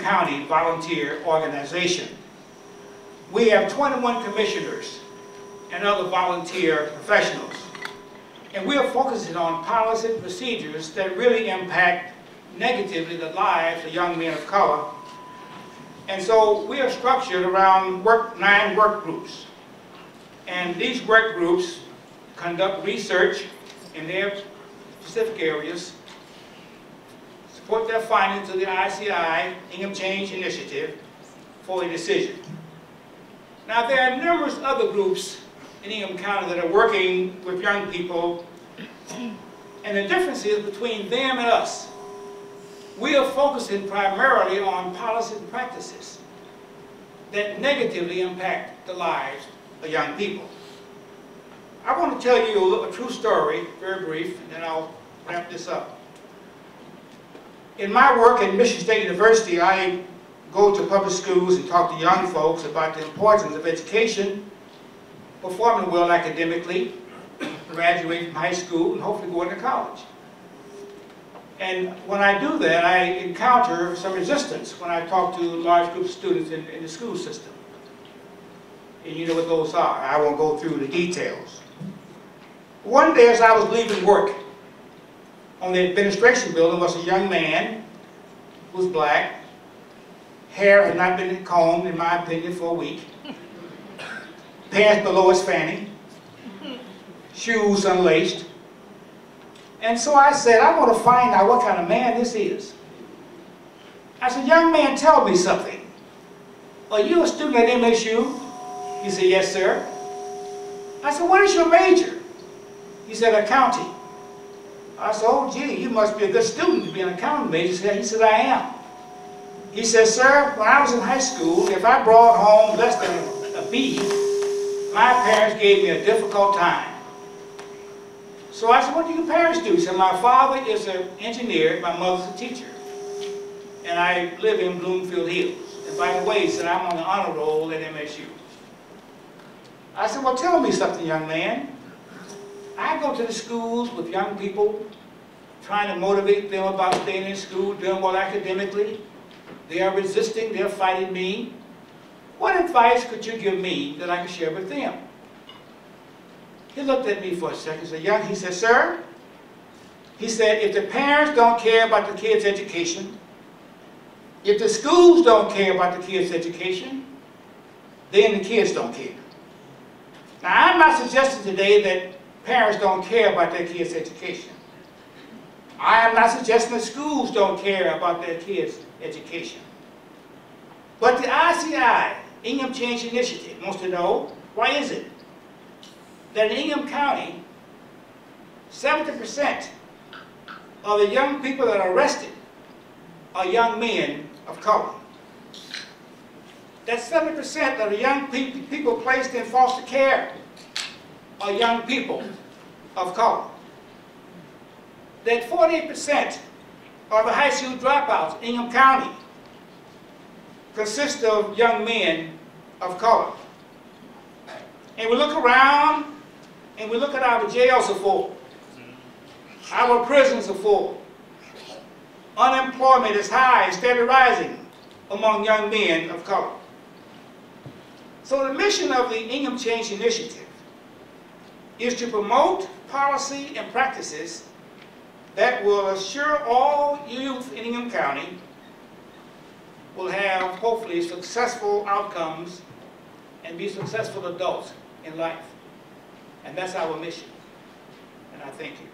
County volunteer organization. We have 21 commissioners and other volunteer professionals. And we are focusing on policies and procedures that really impact negatively the lives of young men of color. And so we are structured around 9 work groups. And these work groups conduct research in their specific areas, support their findings to the ICI, Ingham Change Initiative, for a decision. Now there are numerous other groups in Ingham County that are working with young people, and the difference is between them and us. We are focusing primarily on policies and practices that negatively impact the lives of young people. I want to tell you a true story, very brief, and then I'll wrap this up. In my work at Michigan State University, I go to public schools and talk to young folks about the importance of education, performing well academically, graduating from high school, and hopefully going to college. And when I do that, I encounter some resistance when I talk to large groups of students in the school system. And you know what those are. I won't go through the details. One day as I was leaving work, on the administration building was a young man who was black. Hair had not been combed, in my opinion, for a week. Pants below his fanny. Shoes unlaced. And so I said, I want to find out what kind of man this is. I said, young man, tell me something. Are you a student at MSU? He said, yes, sir. I said, what is your major? He said, accounting. I said, oh, gee, you must be a good student to be an accounting major. He said, I am. He said, sir, when I was in high school, if I brought home less than a B, my parents gave me a difficult time. So I said, what do your parents do? He said, my father is an engineer, my mother's a teacher. And I live in Bloomfield Hills. And by the way, he said, I'm on the honor roll at MSU. I said, well, tell me something, young man. I go to the schools with young people, trying to motivate them about staying in school, doing well academically. They are resisting, they're fighting me. What advice could you give me that I could share with them? He looked at me for a second and said, he said, sir, he said, if the parents don't care about the kids' education, if the schools don't care about the kids' education, then the kids don't care. Now, I'm not suggesting today that parents don't care about their kids' education. I am not suggesting that schools don't care about their kids' education. But the ICI, Ingham Change Initiative, wants to know, why is it that in Ingham County, 70% of the young people that are arrested are young men of color? That 70% of the young people placed in foster care are young people of color. That 48% of the high school dropouts in Ingham County consist of young men of color. And we look around and we look at our jails are full. Our prisons are full. Unemployment is high and steadily rising among young men of color. So the mission of the Ingham Change Initiative is to promote policy and practices that will assure all youth in Ingham County will have, hopefully, successful outcomes and be successful adults in life. And that's our mission. And I thank you.